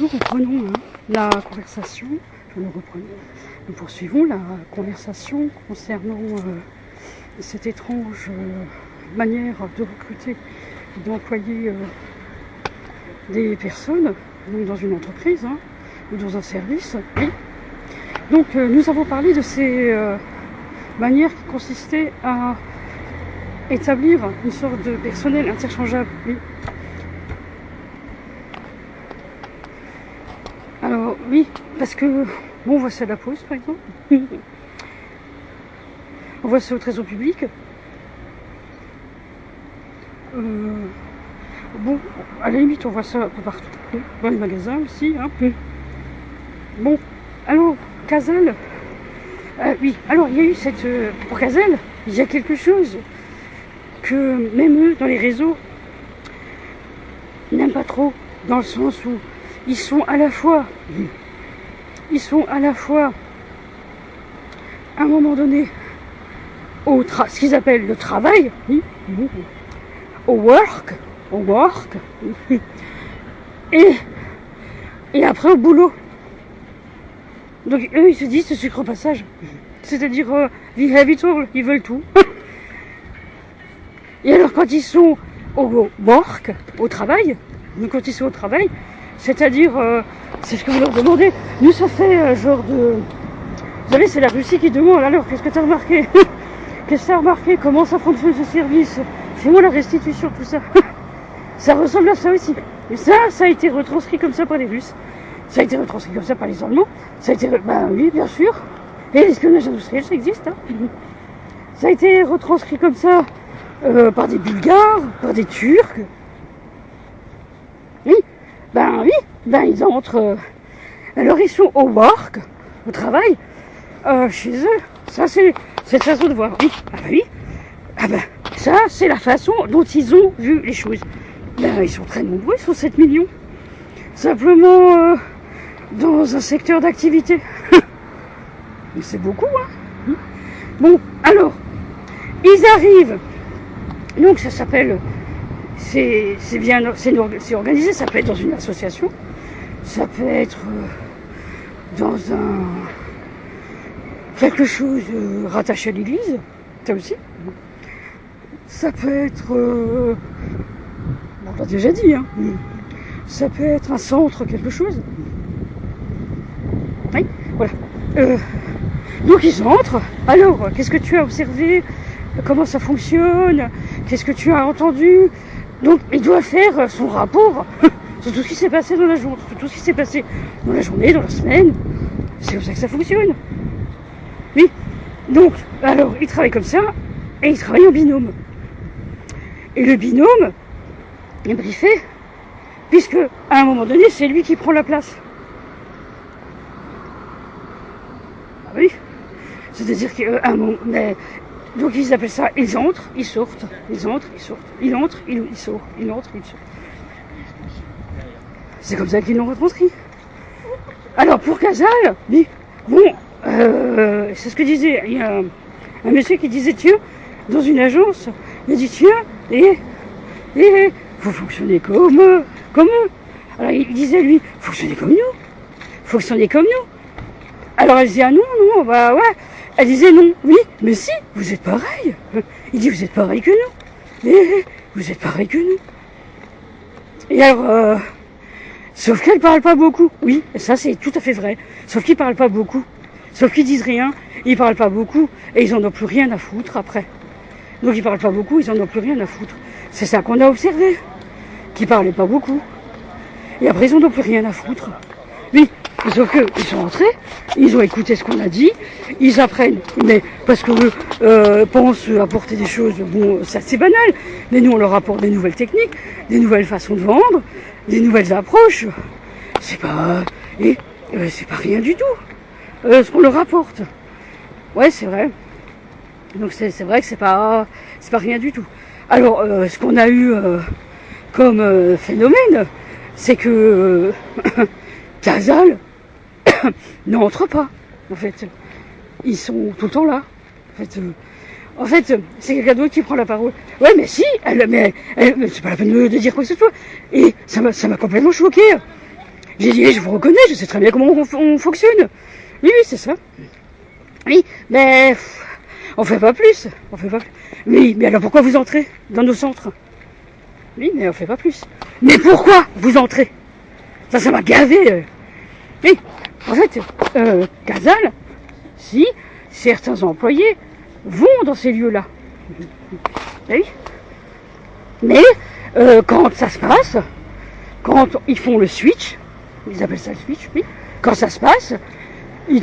Nous reprenons la conversation, nous poursuivons la conversation concernant cette étrange manière de recruter et d'employer des personnes donc dans une entreprise ou dans un service. Et donc nous avons parlé de ces manières qui consistaient à établir une sorte de personnel interchangeable. Oui. Alors oui, parce que bon, on voit ça à la Poste par exemple, on voit ça au Trésor public. Bon, à la limite on voit ça un peu partout, dans les magasins aussi. Bon, alors Casal, oui, alors il y a eu cette... pour Casal, il y a quelque chose que même eux, dans les réseaux, n'aiment pas trop, dans le sens où ils sont à la fois, à un moment donné, ce qu'ils appellent le travail, au work, et après au boulot. Donc eux, ils se disent ce sucre passage, c'est-à-dire we have it all, ils veulent tout. Et alors quand ils sont au work, au travail, donc quand ils sont au travail, c'est-à-dire, c'est ce que vous leur demandez. Nous, ça fait genre de... Vous savez, c'est la Russie qui demande, alors, qu'est-ce que tu as remarqué? Qu'est-ce que tu as remarqué? Comment ça fonctionne ce service? Fais-moi la restitution, tout ça. Ça ressemble à ça aussi. Et ça a été retranscrit comme ça par les Russes. Ça a été retranscrit comme ça par les Allemands. Ça a été... Ben oui, bien sûr. Et l'espionnage industriel, ça existe. Ça a été retranscrit comme ça par des Bulgares, par des Turcs. Oui. Ben ils entrent. Alors ils sont au work, au travail, chez eux. Ça c'est cette façon de voir. Oui. Ça c'est la façon dont ils ont vu les choses. Ben ils sont très nombreux, ils sont 7 millions. Simplement dans un secteur d'activité. Mais c'est beaucoup, Bon, alors, ils arrivent. Donc ça s'appelle... C'est organisé, ça peut être dans une association, ça peut être dans quelque chose rattaché à l'église, ça aussi. Ça peut être, on l'a déjà dit, ça peut être un centre, quelque chose. Oui, voilà. Donc ils entrent. Alors, qu'est-ce que tu as observé? Comment ça fonctionne? Qu'est-ce que tu as entendu? Donc, il doit faire son rapport sur tout ce qui s'est passé dans la journée, sur tout ce qui s'est passé dans la journée, dans la semaine. C'est comme ça que ça fonctionne. Oui. Donc, alors, il travaille comme ça, et il travaille en binôme. Et le binôme est briefé, puisque, à un moment donné, c'est lui qui prend la place. Ah oui. C'est-à-dire qu'à un moment... Donc ils appellent ça, ils entrent, ils sortent, ils entrent, ils sortent, ils entrent, ils sortent, ils entrent, ils sortent. C'est comme ça qu'ils l'ont retranscrit. Alors pour Casal, oui, bon, c'est ce que disait, il y a un monsieur qui disait, tiens, dans une agence, il a dit, tiens, vous fonctionnez comme eux. Alors il disait lui, fonctionnez comme nous. Alors elle disait, ah non, bah ouais. Elle disait non, oui, mais si, vous êtes pareil. Il dit, vous êtes pareil que nous. Vous êtes pareil que nous. Et alors, sauf qu'elle parle pas beaucoup. Oui, ça c'est tout à fait vrai. Sauf qu'ils parlent pas beaucoup. Sauf qu'ils disent rien, ils parlent pas beaucoup, et ils en ont plus rien à foutre après. Donc ils parlent pas beaucoup, ils en ont plus rien à foutre. C'est ça qu'on a observé. Qu'ils parlaient pas beaucoup. Et après ils en ont plus rien à foutre. Oui. Sauf qu'ils sont entrés, ils ont écouté ce qu'on a dit, ils apprennent, mais parce qu'eux pensent apporter des choses, bon, ça c'est banal, mais nous on leur apporte des nouvelles techniques, des nouvelles façons de vendre, des nouvelles approches. C'est pas rien du tout, ce qu'on leur apporte. Ouais, c'est vrai. Donc c'est vrai que c'est pas rien du tout. Alors, ce qu'on a eu comme phénomène, c'est que Casal n'entre pas, en fait. Ils sont tout le temps là. En fait, c'est quelqu'un d'autre qui prend la parole. Ouais, mais si, mais c'est pas la peine de dire quoi que ce soit. Et ça m'a complètement choqué. J'ai dit, je vous reconnais, je sais très bien comment on fonctionne. Oui, oui, c'est ça. Oui, mais on fait pas plus. On fait pas plus. Oui, mais alors pourquoi vous entrez dans nos centres? Oui, mais on fait pas plus. Mais pourquoi vous entrez? Ça m'a gavé. Oui, en fait, Casal, si certains employés vont dans ces lieux-là. Oui. Mais quand ça se passe, quand ils font le switch, ils appellent ça le switch, oui, quand ça se passe, ils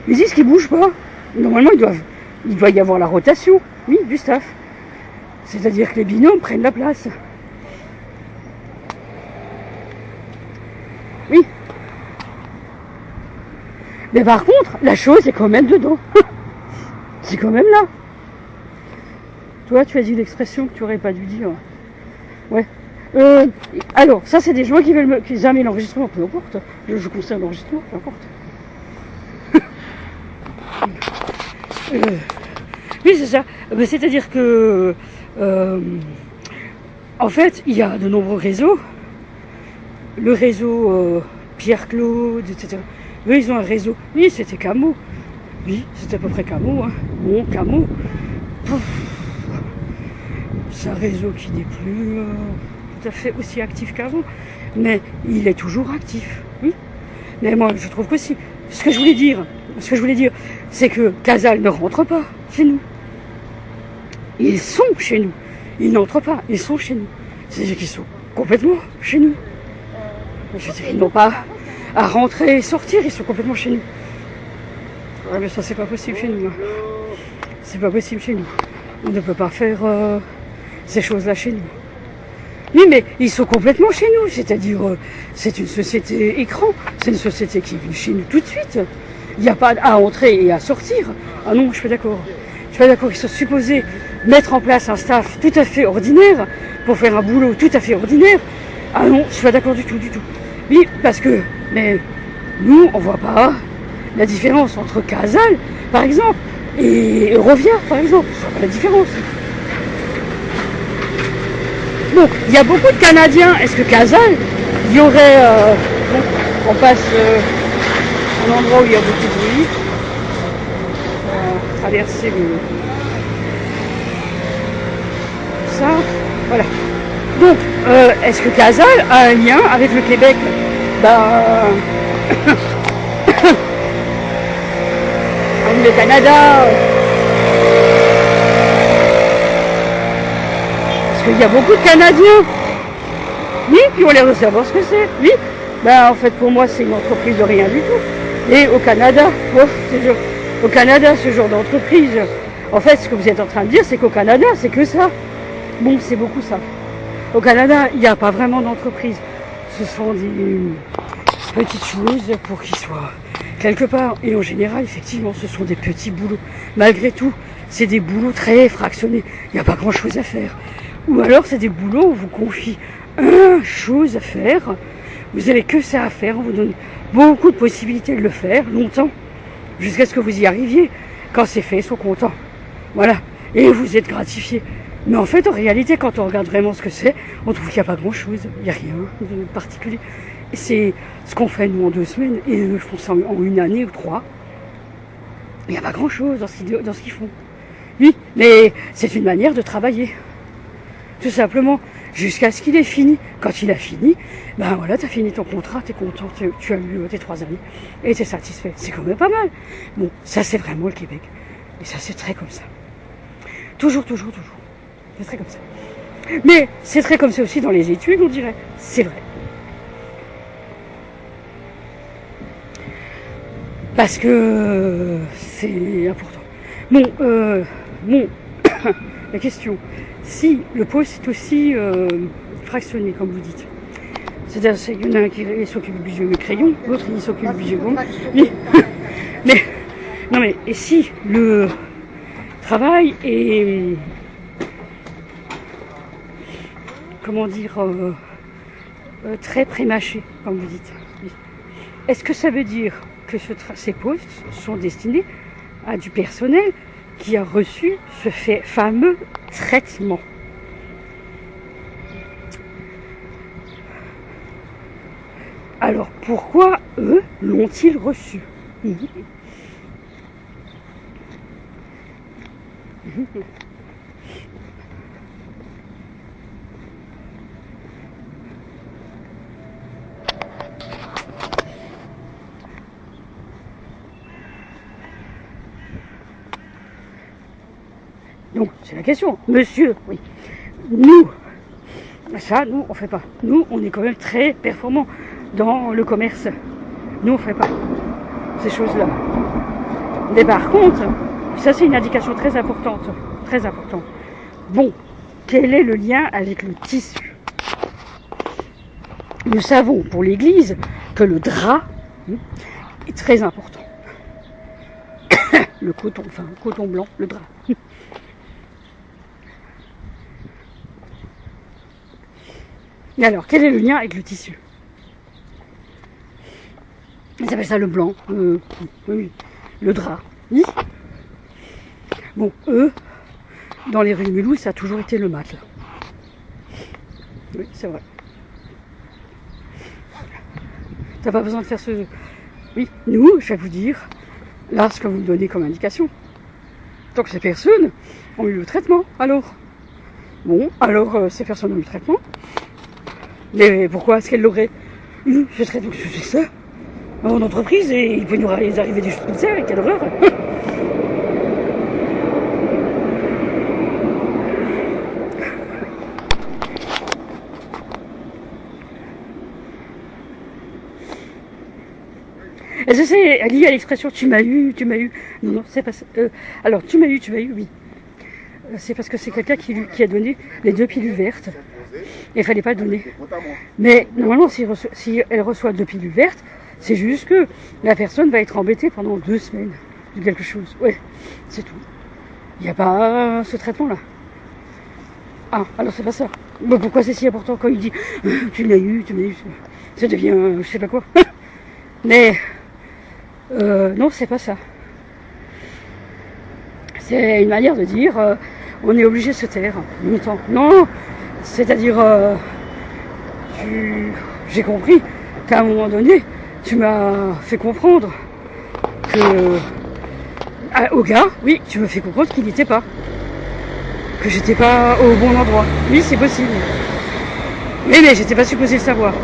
disent qu'ils bougent pas. Normalement, il doit y avoir la rotation, oui, du staff. C'est-à-dire que les binômes prennent la place. Oui. Mais par contre, la chose est quand même dedans. C'est quand même là. Toi, tu as dit l'expression que tu aurais pas dû dire. Ouais. Alors, ça, c'est des gens qui veulent qui jamais l'enregistrement, peu importe. Je concerne l'enregistrement, peu importe. Oui, c'est ça. C'est-à-dire que, en fait, il y a de nombreux réseaux. Le réseau Pierre-Claude, etc. Eux, ils ont un réseau. Oui, c'était Camo. Oui, c'était à peu près Camo. Hein. Bon, Camo. C'est un réseau qui n'est plus tout à fait aussi actif qu'avant. Mais il est toujours actif. Oui. Mais moi, je trouve qu'aussi. Ce que je voulais dire, c'est que Casal ne rentre pas chez nous. Ils sont chez nous. Ils n'entrent pas, ils sont chez nous. C'est-à-dire qu'ils sont complètement chez nous. Je veux dire, ils n'ont pas à rentrer et sortir, ils sont complètement chez nous. Ouais, mais ça, c'est pas possible chez nous. Hein. C'est pas possible chez nous. On ne peut pas faire ces choses-là chez nous. Oui, mais ils sont complètement chez nous. C'est-à-dire, c'est une société écran. C'est une société qui vit chez nous tout de suite. Il n'y a pas à entrer et à sortir. Ah non, je suis pas d'accord. Je suis pas d'accord. Ils sont supposés mettre en place un staff tout à fait ordinaire pour faire un boulot tout à fait ordinaire. Ah non, je suis pas d'accord du tout, du tout. Oui, parce que, mais nous, on voit pas la différence entre Casal, par exemple, et Eurovia, par exemple. On voit pas la différence. Bon, il y a beaucoup de Canadiens. Est-ce que Casal, il y aurait... bon, on passe un endroit où il y a beaucoup de bruit. Traverser ça, voilà. Donc, est-ce que Casal a un lien avec le Québec? Le Canada. Parce qu'il y a beaucoup de Canadiens. Oui, qui ont l'air de savoir ce que c'est. Oui. En fait, pour moi, c'est une entreprise de rien du tout. Et au Canada, au Canada, ce genre d'entreprise, en fait, ce que vous êtes en train de dire, c'est qu'au Canada, c'est que ça. Bon, c'est beaucoup ça. Au Canada, il n'y a pas vraiment d'entreprise. Ce sont des petites choses pour qu'ils soient quelque part. Et en général, effectivement, ce sont des petits boulots. Malgré tout, c'est des boulots très fractionnés. Il n'y a pas grand-chose à faire. Ou alors, c'est des boulots où on vous confie une chose à faire. Vous n'avez que ça à faire. On vous donne beaucoup de possibilités de le faire, longtemps, jusqu'à ce que vous y arriviez. Quand c'est fait, ils sont contents. Voilà. Et vous êtes gratifié. Mais en fait, en réalité, quand on regarde vraiment ce que c'est, on trouve qu'il n'y a pas grand-chose. Il n'y a rien de particulier. Et c'est ce qu'on fait, nous, en 2 semaines, et eux font ça en 1 année ou 3. Il n'y a pas grand-chose dans ce qu'ils font. Oui, mais c'est une manière de travailler. Tout simplement, jusqu'à ce qu'il ait fini. Quand il a fini, voilà, tu as fini ton contrat, tu es content, tu as eu tes 3 années, et tu es satisfait. C'est quand même pas mal. Bon, ça, c'est vraiment le Québec. Et ça, c'est très comme ça. Toujours, toujours, toujours. C'est très comme ça. Mais c'est très comme ça aussi dans les études, on dirait. C'est vrai. Parce que c'est important. Bon, la question. Si le poste est aussi fractionné, comme vous dites, c'est-à-dire qu'il y en a un qui s'occupe du budget crayon, l'autre il s'occupe du budget gomme. Mais, non mais, et si le travail est... comment dire, très prémâché, comme vous dites. Est-ce que ça veut dire que ces postes sont destinés à du personnel qui a reçu ce fameux traitement? Alors pourquoi eux l'ont-ils reçu? Donc c'est la question, monsieur, oui. Nous, ça, nous, on fait pas. Nous, on est quand même très performants dans le commerce. Nous, on fait pas ces choses-là. Mais par contre, ça c'est une indication très importante. Très importante. Bon, quel est le lien avec le tissu? Nous savons pour l'église que le drap est très important. Le coton, enfin, coton blanc, le drap. Et alors, quel est le lien avec le tissu? Ils appellent ça le blanc, oui, le drap. Oui. Bon, eux, dans les rues de Mulhouse, ça a toujours été le matelas. Oui, c'est vrai. T'as pas besoin de faire ce... Oui, nous, je vais vous dire, là, ce que vous me donnez comme indication. Donc ces personnes ont eu le traitement, alors. Bon, alors, ces personnes ont eu le traitement. Mais pourquoi est-ce qu'elles l'auraient eu? Je traite donc c'est ça. En entreprise, et il peut nous arriver des choses comme ça, et quelle horreur. Est-ce que c'est lié à l'expression tu m'as eu, tu m'as eu? Non, non, c'est pas ça. Alors, tu m'as eu, oui. C'est parce que c'est quelqu'un qui a donné les 2 pilules vertes. Et il fallait pas le donner. Mais normalement, si elle reçoit 2 pilules vertes, c'est juste que la personne va être embêtée pendant 2 semaines de quelque chose. Ouais, c'est tout. Il n'y a pas ce traitement-là. Ah, alors c'est pas ça. Bon, pourquoi c'est si important quand il dit tu l'as eu, ça devient je sais pas quoi. Mais non, c'est pas ça. C'est une manière de dire on est obligé de se taire longtemps. Non, c'est-à-dire j'ai compris qu'à un moment donné, tu m'as fait comprendre que au gars, oui, tu me fais comprendre qu'il n'y était pas. Que j'étais pas au bon endroit. Oui, c'est possible. Mais j'étais pas supposé le savoir.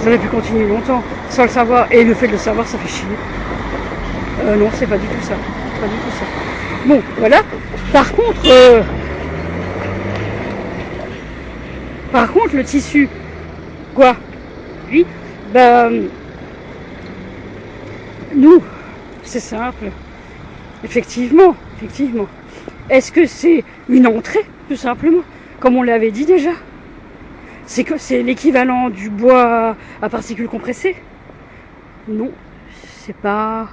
J'aurais pu continuer longtemps sans le savoir. Et le fait de le savoir, ça fait chier. Non, c'est pas du tout ça. Pas du tout ça. Bon, voilà. Par contre, le tissu, quoi? Oui, nous, c'est simple. Effectivement. Est-ce que c'est une entrée, tout simplement, comme on l'avait dit déjà? C'est que c'est l'équivalent du bois à particules compressées? Non, c'est pas...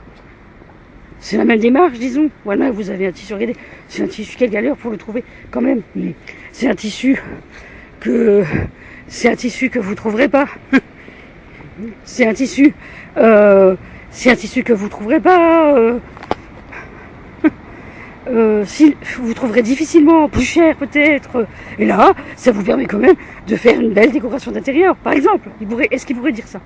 C'est la même démarche, disons. Voilà, vous avez un tissu, regardez, c'est un tissu, quelle galère pour le trouver, quand même. C'est un tissu que vous trouverez pas. C'est un tissu que vous trouverez pas. Si vous trouverez difficilement, plus cher peut-être. Et là, ça vous permet quand même de faire une belle décoration d'intérieur, par exemple. Est-ce qu'il pourrait dire ça?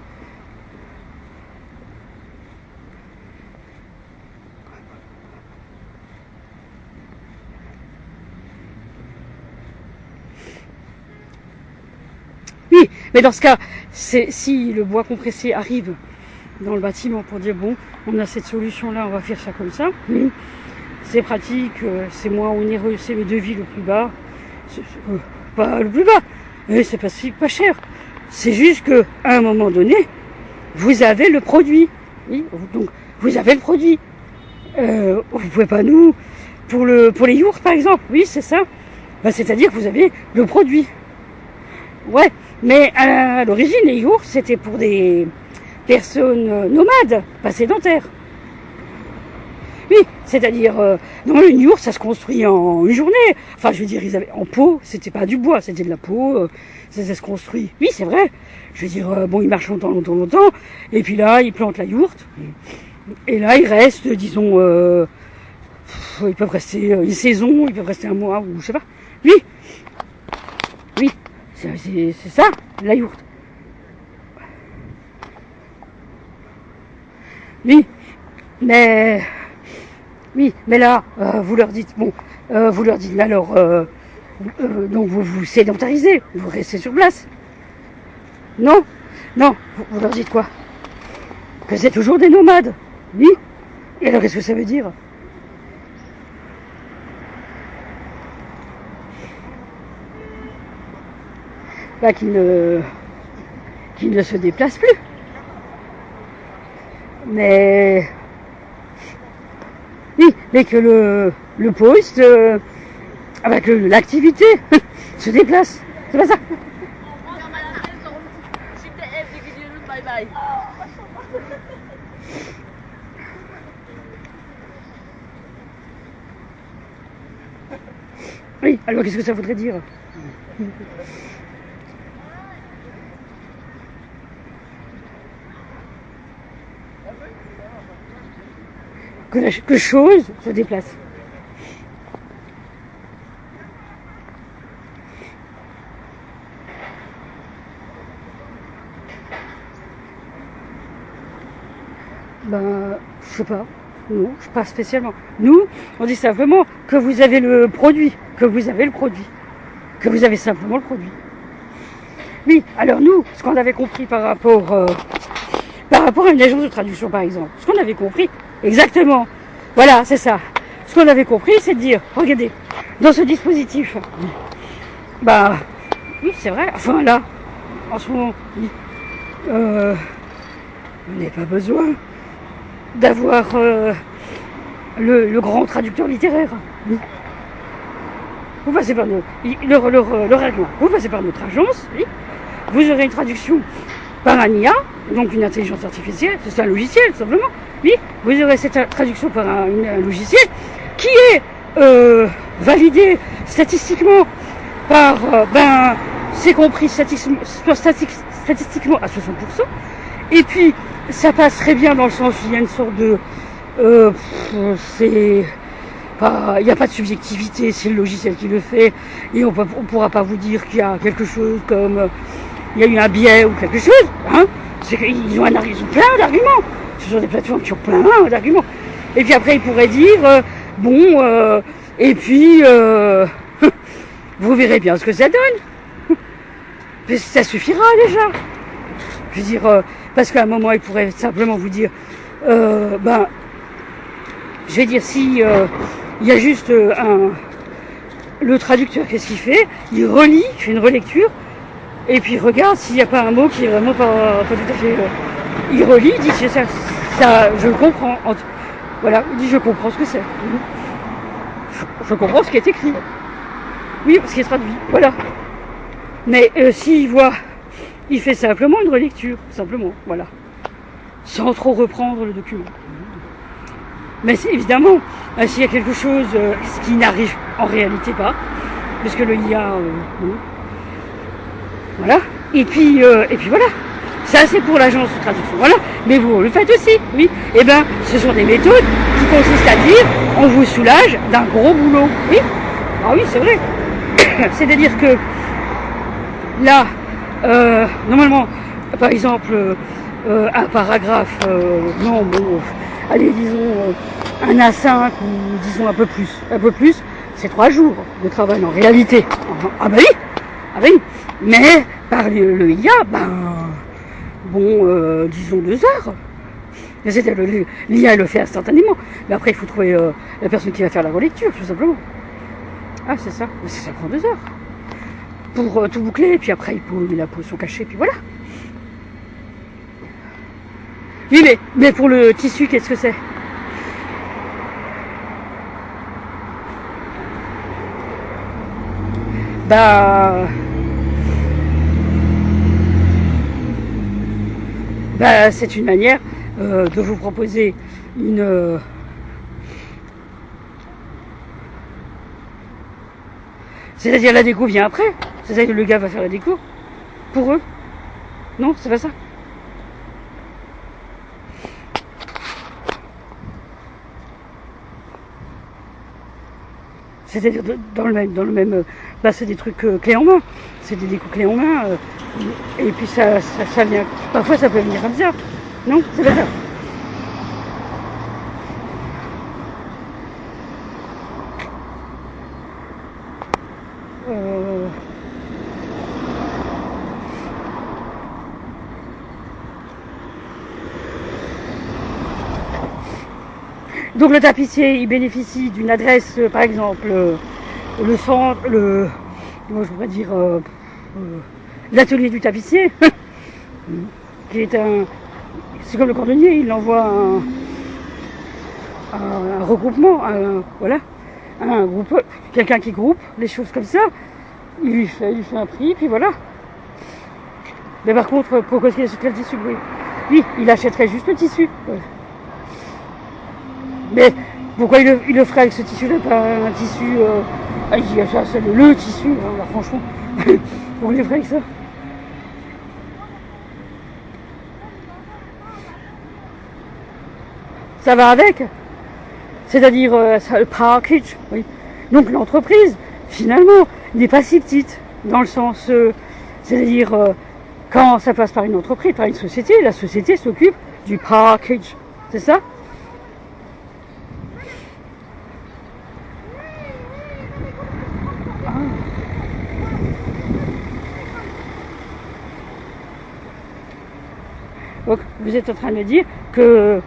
Oui, mais dans ce cas, si le bois compressé arrive dans le bâtiment pour dire bon, on a cette solution-là, on va faire ça comme ça. C'est pratique, c'est moins onéreux, c'est le devis le plus bas. Pas le plus bas, mais c'est pas cher. C'est juste que à un moment donné, vous avez le produit. Oui, donc vous avez le produit. Vous pouvez pas nous pour les yourtes par exemple. Oui, c'est ça. C'est-à-dire que vous avez le produit. Ouais, mais à l'origine les yourtes c'était pour des personnes nomades, pas sédentaires. Oui, c'est-à-dire, non, une yourte, ça se construit en une journée. Enfin, je veux dire, ils avaient en pot, c'était pas du bois, c'était de la peau, ça se construit. Oui, c'est vrai. Je veux dire, bon, ils marchent longtemps, et puis là, ils plantent la yourte, et là, ils restent, disons, ils peuvent rester une saison, ils peuvent rester un mois, ou je sais pas. Oui, c'est ça, la yourte. Oui, mais... Oui, mais là, vous leur dites, bon, vous leur dites, mais alors, donc vous vous sédentarisez, vous restez sur place. Non, non, vous leur dites quoi? Que c'est toujours des nomades. Oui. Et alors, qu'est-ce que ça veut dire? Bah, qu'ils ne se déplacent plus. Mais... Oui, mais que le poste, avec l'activité, se déplace. C'est pas ça? Oui, alors qu'est-ce que ça voudrait dire? Que chose se déplace. Ben, je sais pas. Non, pas spécialement. Nous, on dit simplement que vous avez le produit, que vous avez le produit, que vous avez simplement le produit. Oui, alors nous, ce qu'on avait compris par rapport à une agence de traduction, par exemple, ce qu'on avait compris, exactement, voilà, c'est ça. Ce qu'on avait compris, c'est de dire, regardez, dans ce dispositif, bah, oui, c'est vrai, enfin là, en ce moment, oui, vous n'avez pas besoin d'avoir le grand traducteur littéraire. Oui. Vous passez par le règlement, vous passez par notre agence, oui. Vous aurez une traduction par un IA, donc une intelligence artificielle, c'est un logiciel simplement. Oui, vous aurez cette traduction par un logiciel qui est validé statistiquement par, c'est compris statistiquement à 60%. Et puis, ça passe très bien dans le sens où il y a une sorte de... il n'y a pas de subjectivité, c'est le logiciel qui le fait, et on pourra pas vous dire qu'il y a quelque chose comme... il y a eu un biais ou quelque chose, hein. Ils ont plein d'arguments. Ce sont des plateformes qui ont plein d'arguments. Et puis après, ils pourraient dire, et puis, vous verrez bien ce que ça donne. Mais ça suffira déjà. Je veux dire, parce qu'à un moment, ils pourraient simplement vous dire, je vais dire, si il y a juste le traducteur, qu'est-ce qu'il fait? Il relit, il fait une relecture, et puis il regarde s'il n'y a pas un mot qui est vraiment pas tout à fait... il relit, il dit, ça je comprends. Voilà, il dit, je comprends ce que c'est. Je comprends ce qui est écrit. Oui, ce qui est traduit, voilà. Mais s'il voit, il fait simplement une relecture, simplement, voilà. Sans trop reprendre le document. Mais évidemment, s'il y a quelque chose, ce qui n'arrive en réalité pas, puisque le IA, voilà. Et puis voilà. Ça, c'est pour l'agence de traduction. Voilà. Mais vous le faites aussi, oui. Eh bien, ce sont des méthodes qui consistent à dire, on vous soulage d'un gros boulot. Oui. Ah oui, c'est vrai. C'est-à-dire que là, normalement, par exemple, un paragraphe, allez, disons, un A5 ou disons un peu plus, c'est 3 jours de travail en réalité. Ah bah oui. Mais par le IA, disons 2 heures. L'IA le fait instantanément. Mais après, il faut trouver la personne qui va faire la relecture, tout simplement. Ah, c'est ça. Ça prend 2 heures. Pour tout boucler, et puis après, il met la position cachée, puis voilà. Oui, mais pour le tissu, qu'est-ce que c'est? C'est une manière de vous proposer une... c'est-à-dire la déco vient après. C'est-à-dire que le gars va faire la déco. Pour eux. Non, c'est pas ça. C'est-à-dire dans le même c'est des trucs clés en main. C'est des décos clés en main. Et puis ça vient. Parfois ça peut venir comme ça. Non, c'est pas ça. Donc le tapissier, il bénéficie d'une adresse, par exemple, le centre, moi je voudrais dire, l'atelier du tapissier, qui est c'est comme le cordonnier, il envoie un regroupement, voilà, un groupe, quelqu'un qui groupe les choses comme ça, il lui fait un prix, puis voilà. Mais par contre, pour qu'est-ce qu'il achèterait le tissu, oui. Lui, il achèterait juste le tissu. Ouais. Mais pourquoi il le ferait avec ce tissu-là, pas un tissu... il dit, ça, c'est le tissu, alors, franchement. Pourquoi il le ferait avec ça? Ça va avec. C'est-à-dire, le package, oui. Donc l'entreprise, finalement, n'est pas si petite. Dans le sens... c'est-à-dire, quand ça passe par une entreprise, par une société, la société s'occupe du package. C'est ça? Donc, vous êtes en train de me dire que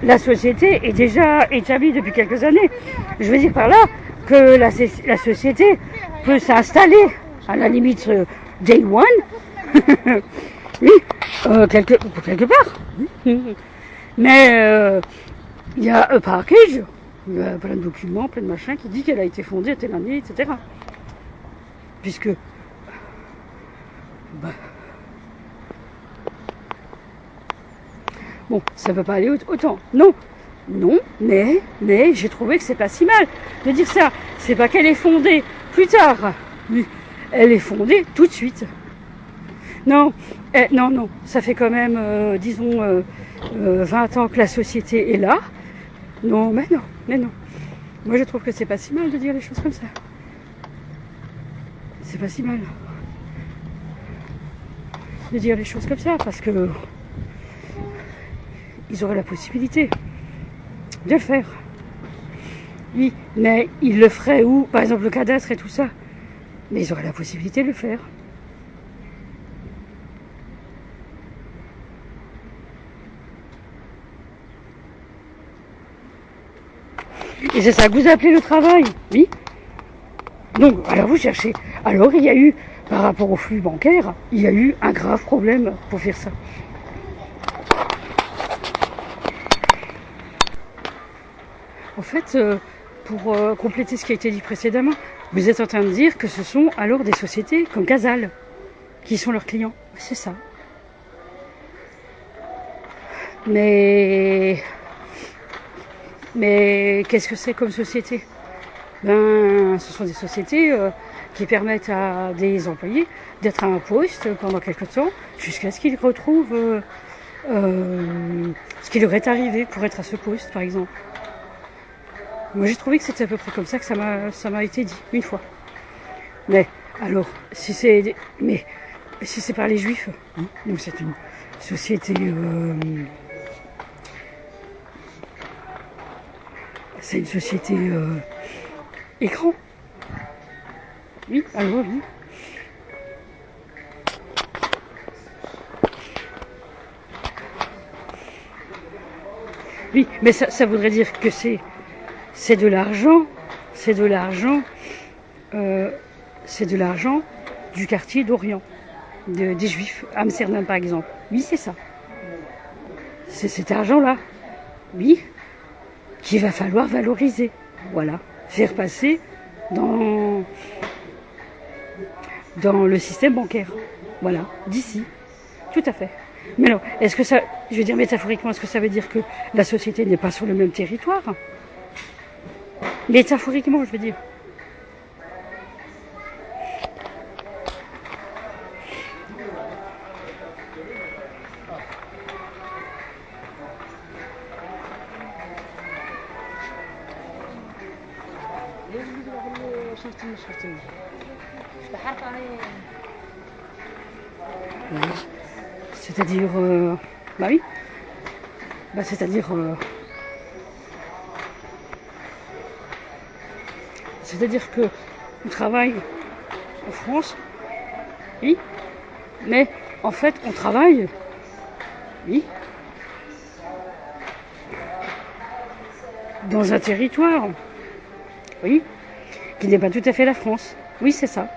la société est déjà établie depuis quelques années. Je veux dire par là que la société peut s'installer, à la limite, day one, oui, quelque part. Mais il y a un package, il y a plein de documents, plein de machins qui dit qu'elle a été fondée à telle année, etc. Puisque... Bah, bon, ça ne peut pas aller autant. Non, mais j'ai trouvé que c'est pas si mal de dire ça. C'est pas qu'elle est fondée plus tard. Elle est fondée tout de suite. Non, non, ça fait quand même, disons, 20 ans que la société est là. Non, mais non. Moi, je trouve que c'est pas si mal de dire les choses comme ça. C'est pas si mal de dire les choses comme ça, parce que ils auraient la possibilité de le faire. Oui, mais ils le feraient où? Par exemple, le cadastre et tout ça. Mais ils auraient la possibilité de le faire. Et c'est ça que vous appelez le travail, oui. Donc, alors vous cherchez. Alors, il y a eu, par rapport au flux bancaire, il y a eu un grave problème pour faire ça. En fait, pour compléter ce qui a été dit précédemment, vous êtes en train de dire que ce sont alors des sociétés comme Casal qui sont leurs clients. C'est ça. Mais qu'est-ce que c'est comme société? Ben, ce sont des sociétés qui permettent à des employés d'être à un poste pendant quelque temps jusqu'à ce qu'ils retrouvent ce qui leur est arrivé pour être à ce poste, par exemple. Moi, j'ai trouvé que c'était à peu près comme ça que ça m'a été dit une fois. Mais alors, si c'est par les Juifs, hein, donc c'est une société, c'est une société écran. Oui, alors oui. Oui, mais ça voudrait dire que c'est de l'argent, c'est de l'argent du quartier d'Orient, des Juifs, Amsterdam par exemple. Oui, c'est ça. C'est cet argent-là, oui, qu'il va falloir valoriser. Voilà, faire passer dans le système bancaire. Voilà, d'ici. Tout à fait. Mais alors, est-ce que ça, je veux dire métaphoriquement, est-ce que ça veut dire que la société n'est pas sur le même territoire? Métaphoriquement, je veux dire. C'est-à-dire, bah oui, bah c'est-à-dire que on travaille en France, oui, mais en fait on travaille, oui, dans un territoire, oui, qui n'est pas tout à fait la France. Oui, c'est ça.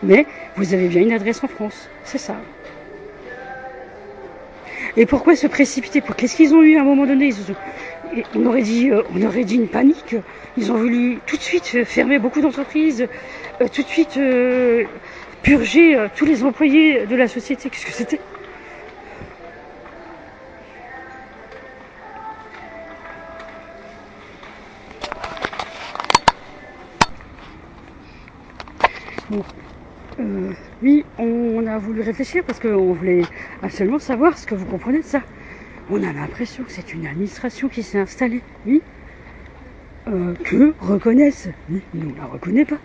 Mais vous avez bien une adresse en France, c'est ça. Et pourquoi se précipiter? Qu'est-ce qu'ils ont eu à un moment donné? On aurait dit une panique. Ils ont voulu tout de suite fermer beaucoup d'entreprises, tout de suite purger tous les employés de la société. Qu'est-ce que c'était? Bon, oui, on a voulu réfléchir parce qu'on voulait absolument savoir ce que vous comprenez de ça. On a l'impression que c'est une administration qui s'est installée, oui, que reconnaissent. Oui, nous, on ne la reconnaît pas.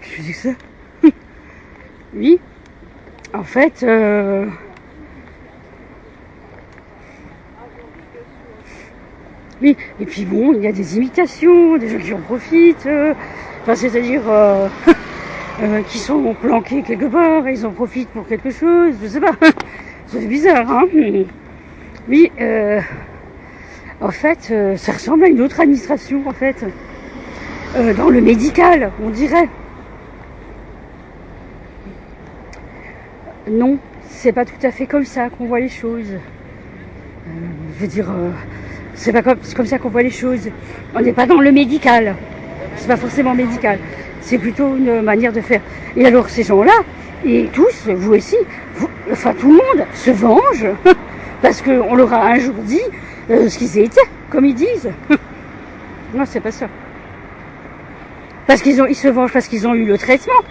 Je dis ça. Oui, en fait, oui, et puis bon, il y a des imitations, des gens qui en profitent, enfin, c'est-à-dire qui sont planqués quelque part, et ils en profitent pour quelque chose, je sais pas. C'est bizarre, hein. Oui, en fait, ça ressemble à une autre administration, en fait. Dans le médical, on dirait. Non, c'est pas tout à fait comme ça qu'on voit les choses. Je veux dire, c'est pas comme ça qu'on voit les choses. On n'est pas dans le médical. C'est pas forcément médical. C'est plutôt une manière de faire. Et alors, ces gens-là, et tous, vous aussi, enfin tout le monde, se venge parce qu'on leur a un jour dit ce qu'ils étaient, comme ils disent. Non, c'est pas ça. Parce ils se vengent parce qu'ils ont eu le traitement.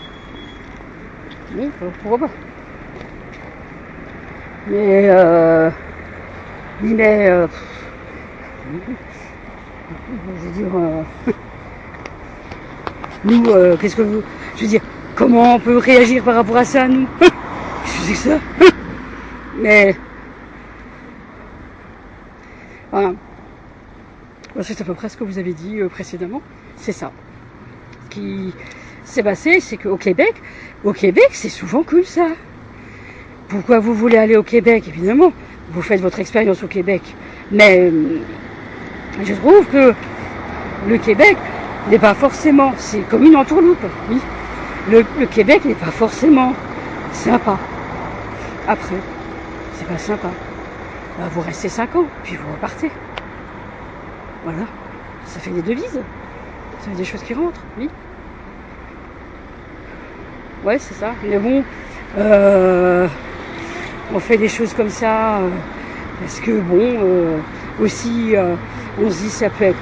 Oui, pourquoi pas. Mais je veux dire, nous, qu'est-ce que vous, je veux dire, comment on peut réagir par rapport à ça, nous? Je dis ça. Mais voilà. C'est à peu près ce que vous avez dit précédemment. C'est ça. Ce qui s'est passé, c'est qu'au Québec, c'est souvent comme ça. Pourquoi vous voulez aller au Québec? Évidemment, vous faites votre expérience au Québec. Mais je trouve que le Québec n'est pas forcément, c'est comme une entourloupe, oui. Le Québec n'est pas forcément sympa. Après, c'est pas sympa. Bah, vous restez 5 ans, puis vous repartez. Voilà. Ça fait des devises. Ça fait des choses qui rentrent, oui. Ouais, c'est ça. Mais bon, on fait des choses comme ça parce que bon, aussi, on se dit ça peut être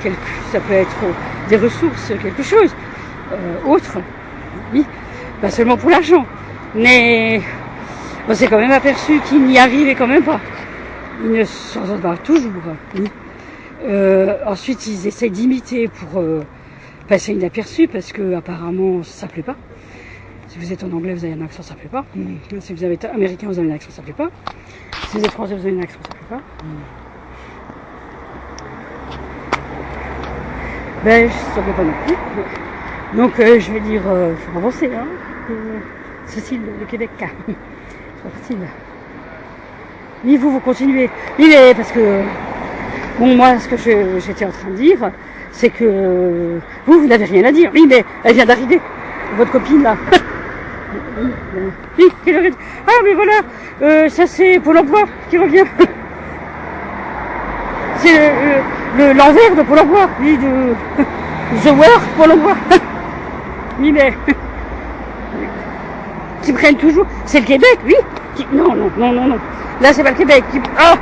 des ressources, quelque chose autre, oui, pas seulement pour l'argent, mais on s'est quand même aperçu qu'ils n'y arrivaient quand même pas. Ils ne s'en sortent pas toujours. Oui. Ensuite, ils essayent d'imiter pour passer inaperçu parce que apparemment ça plaît pas. Si vous êtes en anglais, vous avez un accent, ça plaît pas. Si vous êtes américain, vous avez un accent, ça plaît pas. Si vous êtes français, vous avez un accent, ça plaît pas. Ben, ça plaît pas non plus. Donc, je vais dire, faut avancer, hein. Cécile, le Québec. C'est pas facile. Oui, vous continuez. Oui, mais parce que, bon, moi, ce que j'étais en train de dire, c'est que vous n'avez rien à dire. Oui, mais elle vient d'arriver, votre copine, là. Oui, ah, mais voilà, ça c'est Pôle emploi qui revient. C'est l'envers de Pôle emploi, oui, de The Work Pôle emploi. Oui, mais qui prennent toujours. C'est le Québec, oui. Non. Là, c'est pas le Québec. Ah,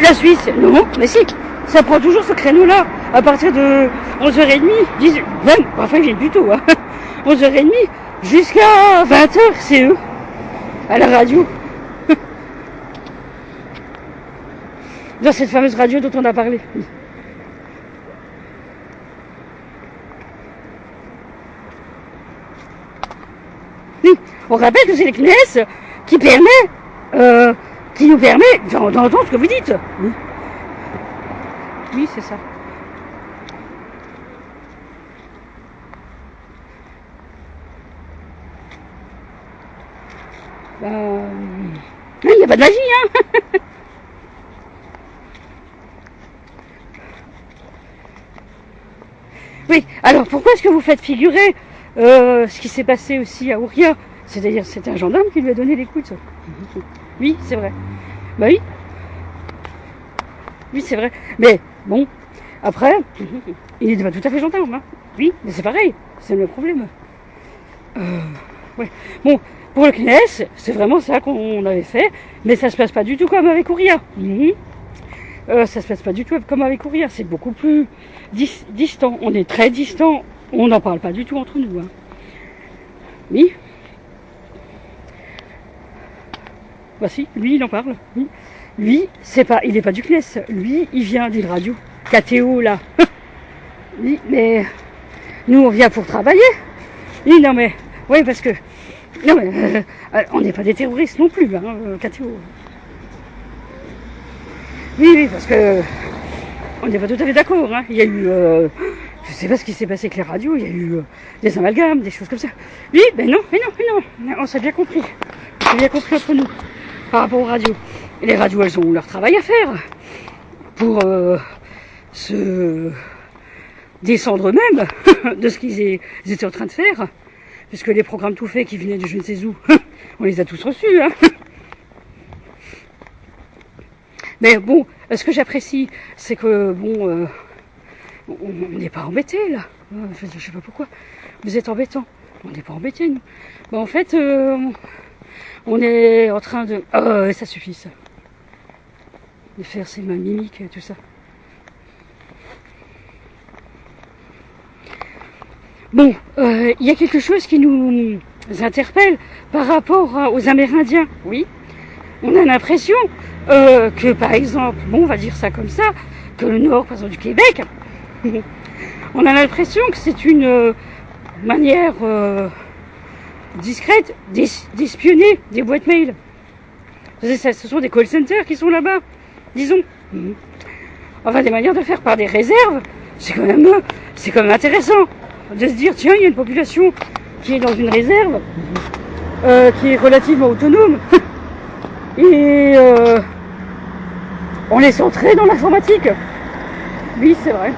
la Suisse, non, mais si. Ça prend toujours ce créneau-là, à partir de 11h30, 10h, même, enfin, ils viennent plus tôt, hein. 11h30, jusqu'à 20h, c'est eux, à la radio. Dans cette fameuse radio dont on a parlé. Oui, on rappelle que c'est les CNES qui nous permet d'entendre ce que vous dites. Oui, c'est ça. Il n'y a pas de magie, hein. Oui, alors pourquoi est-ce que vous faites figurer ce qui s'est passé aussi à Ouria? C'est-à-dire c'était un gendarme qui lui a donné l'écoute. Oui, c'est vrai. Bah oui. Oui, c'est vrai. Mais bon, après, il n'était pas tout à fait gendarme. Hein. Oui, mais c'est pareil, c'est le même problème. Ouais. Bon, pour le CNES, c'est vraiment ça qu'on avait fait, mais ça se passe pas du tout comme avec Ouria. Ça se passe pas du tout comme avec Ouria, c'est beaucoup plus distant. On est très distant, on n'en parle pas du tout entre nous. Hein. Oui. Bah si, lui il en parle. Oui. Lui, il n'est pas du CNES. Lui, il vient d'une radio. KTO là. Oui, mais nous on vient pour travailler. Oui, non mais, oui parce que, non mais, on n'est pas des terroristes non plus, hein, KTO. Oui, parce que on n'est pas tout à fait d'accord. Hein. Il y a eu, je sais pas ce qui s'est passé avec les radios. Il y a eu des amalgames, des choses comme ça. Oui, mais non. On s'est bien compris. On s'est bien compris entre nous par rapport aux radios. Et les radios, elles ont leur travail à faire pour se descendre eux-mêmes de ce qu'ils étaient en train de faire. Puisque les programmes tout faits qui venaient de je ne sais où, on les a tous reçus. Hein. Mais bon, ce que j'apprécie, c'est que bon, on n'est pas embêtés là. Je sais pas pourquoi. Vous êtes embêtants. On n'est pas embêtés nous. Bah, en fait, on est en train de. Ça suffit ça. De faire ses mains mimiques et tout ça. Bon, il y a quelque chose qui nous interpelle par rapport aux Amérindiens. Oui. On a l'impression que, par exemple, bon, on va dire ça comme ça, que le nord, par exemple, du Québec, on a l'impression que c'est une manière discrète d'espionner des boîtes mail. Ce sont des call centers qui sont là-bas, disons. Enfin, des manières de faire par des réserves, c'est quand même intéressant de se dire, tiens, il y a une population qui est dans une réserve, qui est relativement autonome. Et on est centré dans l'informatique. Oui, c'est vrai.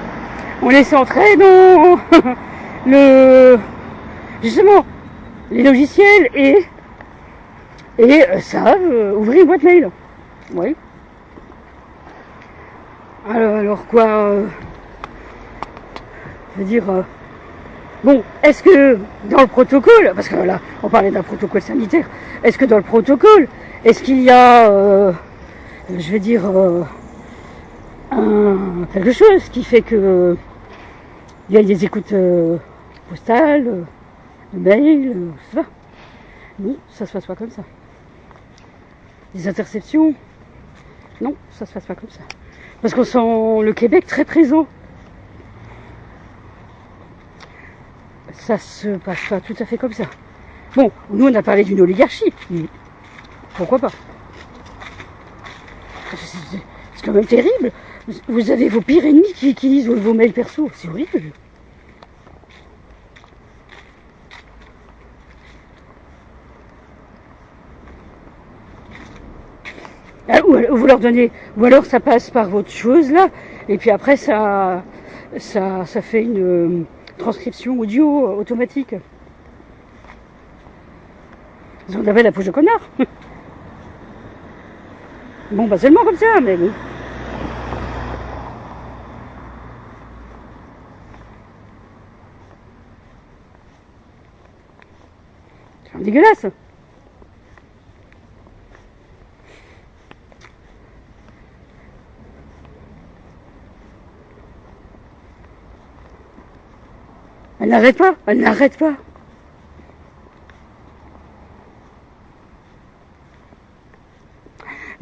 On est centré dans justement les logiciels et savent ouvrir une boîte mail. Oui. Alors quoi je veux dire bon, est-ce que dans le protocole, parce que là on parlait d'un protocole sanitaire, est-ce que dans le protocole, est-ce qu'il y a je vais dire quelque chose qui fait que il y a des écoutes postales, de mails, ça. Non, ça se passe pas comme ça. Des interceptions, non, ça se passe pas comme ça. Parce qu'on sent le Québec très présent. Ça se passe pas tout à fait comme ça. Bon, nous on a parlé d'une oligarchie. Pourquoi pas? C'est quand même terrible. Vous avez vos pires ennemis qui lisent vos mails perso. C'est horrible. Vous leur donnez, ou alors ça passe par votre chose là, et puis après ça fait une transcription audio automatique. On avait la poche de connard. Bon, bah seulement comme ça, mais bon. C'est dégueulasse. Elle n'arrête pas, elle n'arrête pas.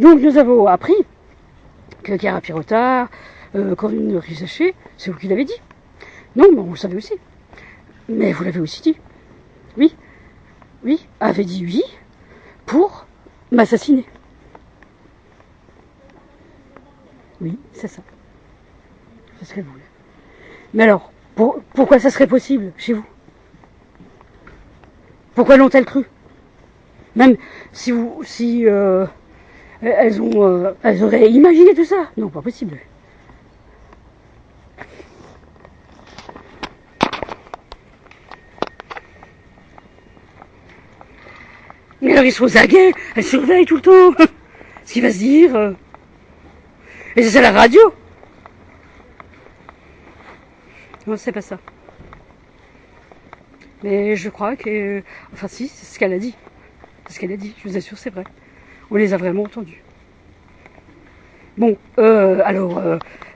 Donc nous avons appris que Chiara Pirotard, Corinne Rizaché, c'est vous qui l'avez dit. Non, mais vous le savez aussi. Mais vous l'avez aussi dit. Oui, avait dit oui pour m'assassiner. Oui, c'est ça. C'est ce qu'elle voulait. Mais alors, pourquoi ça serait possible chez vous? Pourquoi l'ont-elles cru? Même si elles auraient imaginé tout ça? Non, pas possible. Et alors ils sont aux aguets, elles surveillent tout le temps ce qui va se dire. Et c'est ça la radio. Non, c'est pas ça. Mais je crois que... Enfin si, c'est ce qu'elle a dit. C'est ce qu'elle a dit, je vous assure, c'est vrai. On les a vraiment entendus. Bon, alors,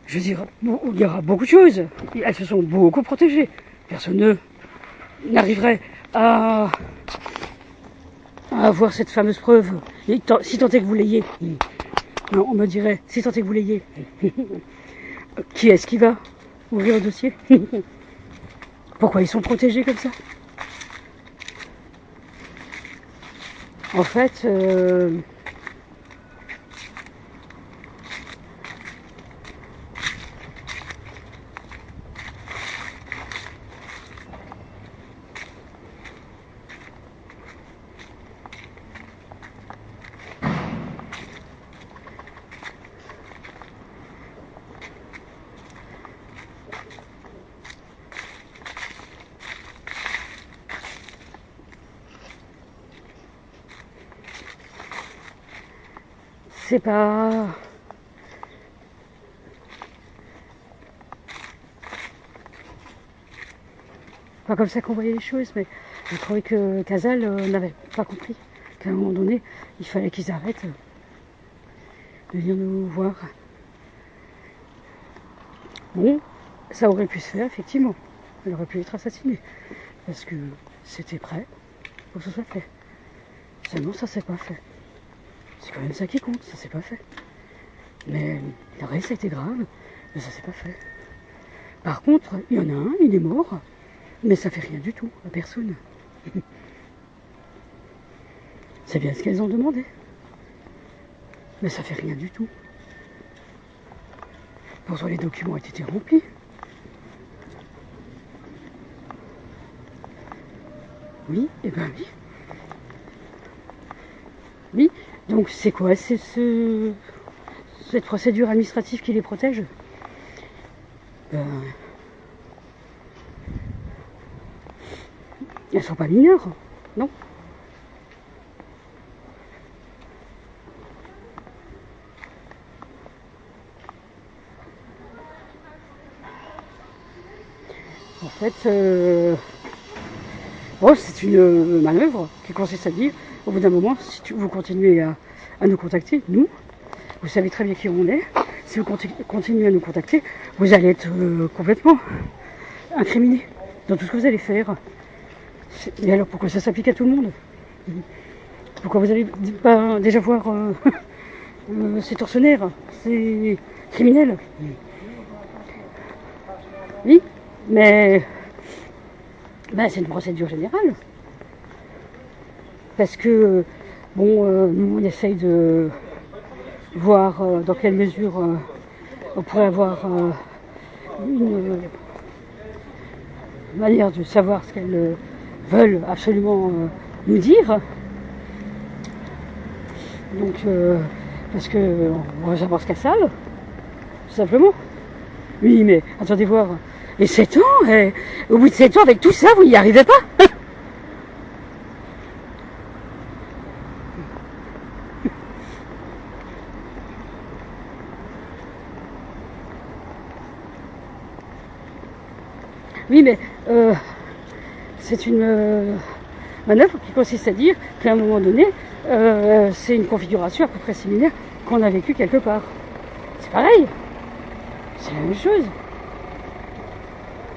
je veux dire, il y aura beaucoup de choses. Elles se sont beaucoup protégées. Personne n'arriverait à avoir cette fameuse preuve. Et si tant est que vous l'ayez. Non, on me dirait, si tant est que vous l'ayez. Qui est-ce qui va ouvrir le dossier? Pourquoi ils sont protégés comme ça? En fait, c'est pas... Pas comme ça qu'on voyait les choses, mais je trouvais que Casal n'avait pas compris qu'à un moment donné, il fallait qu'ils arrêtent de venir nous voir. Bon, ça aurait pu se faire, effectivement. Elle aurait pu être assassinée, parce que c'était prêt pour que ce soit fait. Seulement, ça s'est pas fait. C'est quand même ça qui compte, ça s'est pas fait. Mais le reste, ça a été grave, mais ça s'est pas fait. Par contre, il y en a un, il est mort, mais ça fait rien du tout à personne. C'est bien ce qu'elles ont demandé. Mais ça fait rien du tout. Pourtant, les documents ont été remplis. Oui, eh ben oui. Oui, donc c'est quoi? C'est cette procédure administrative qui les protège? Ben, elles sont pas mineures, non? En fait, bon, c'est une manœuvre qui consiste à dire, au bout d'un moment, si vous continuez à nous contacter, nous, vous savez très bien qui on est, si vous continuez à nous contacter, vous allez être complètement incriminé dans tout ce que vous allez faire. Et alors pourquoi ça s'applique à tout le monde? Pourquoi vous allez pas déjà voir ces tortionnaires, ces criminels? Oui, mais ben, c'est une procédure générale. Parce que, bon, nous on essaye de voir dans quelle mesure on pourrait avoir une manière de savoir ce qu'elles veulent absolument nous dire. Donc, parce que on va savoir ce qu'elles savent, tout simplement. Oui, mais attendez voir. Et 7 ans, et au bout de 7 ans, avec tout ça, vous n'y arrivez pas? Oui, mais c'est une manœuvre qui consiste à dire qu'à un moment donné, c'est une configuration à peu près similaire qu'on a vécu quelque part. C'est pareil. C'est la même chose.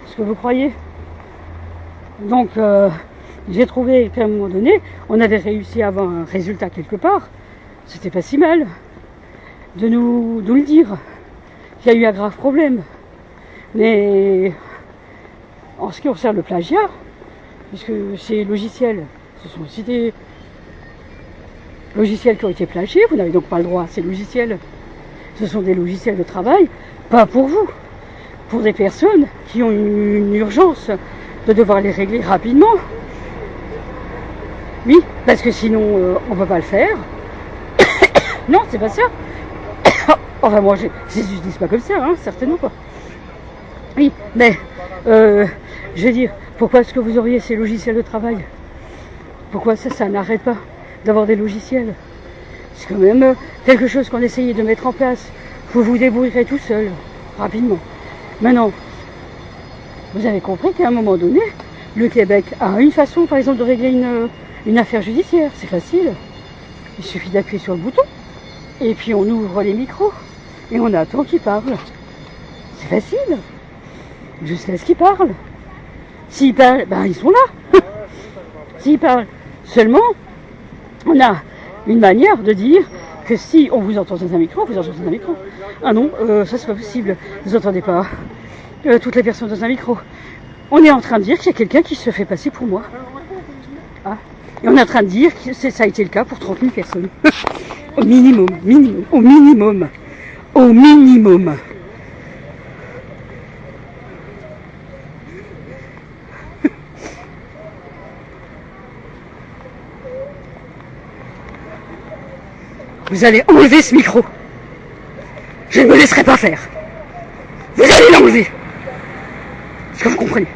Ce que vous croyez. Donc, j'ai trouvé qu'à un moment donné, on avait réussi à avoir un résultat quelque part. C'était pas si mal de nous le dire. Qu'il y a eu un grave problème. Mais en ce qui concerne le plagiat, puisque ces logiciels, ce sont aussi des logiciels qui ont été plagiés, vous n'avez donc pas le droit à ces logiciels. Ce sont des logiciels de travail, pas pour vous, pour des personnes qui ont une urgence de devoir les régler rapidement. Oui, parce que sinon on ne peut pas le faire. Non, c'est pas ça. Enfin moi, je dis pas comme ça, hein, certainement pas. Oui, mais je veux dire, pourquoi est-ce que vous auriez ces logiciels de travail? Pourquoi ça n'arrête pas? d'avoir des logiciels. C'est quand même quelque chose qu'on essayait de mettre en place. Vous vous débrouillerez tout seul, rapidement. Maintenant, vous avez compris qu'à un moment donné, le Québec a une façon, par exemple, de régler une affaire judiciaire. C'est facile. Il suffit d'appuyer sur le bouton. Et puis on ouvre les micros. Et on attend qu'ils parlent. C'est facile. Jusqu'à ce qu'ils parlent. S'ils parlent, ben ils sont là. S'ils parlent seulement, on a une manière de dire que si on vous entend dans un micro, vous entendez dans un micro. Ah non, ça c'est pas possible. Vous n'entendez pas toutes les personnes dans un micro. On est en train de dire qu'il y a quelqu'un qui se fait passer pour moi. Ah. Et on est en train de dire que ça a été le cas pour 30 000 personnes. Au minimum, au minimum, au minimum. Vous allez enlever ce micro. Je ne me laisserai pas faire. Vous allez l'enlever. Est-ce que vous comprenez ?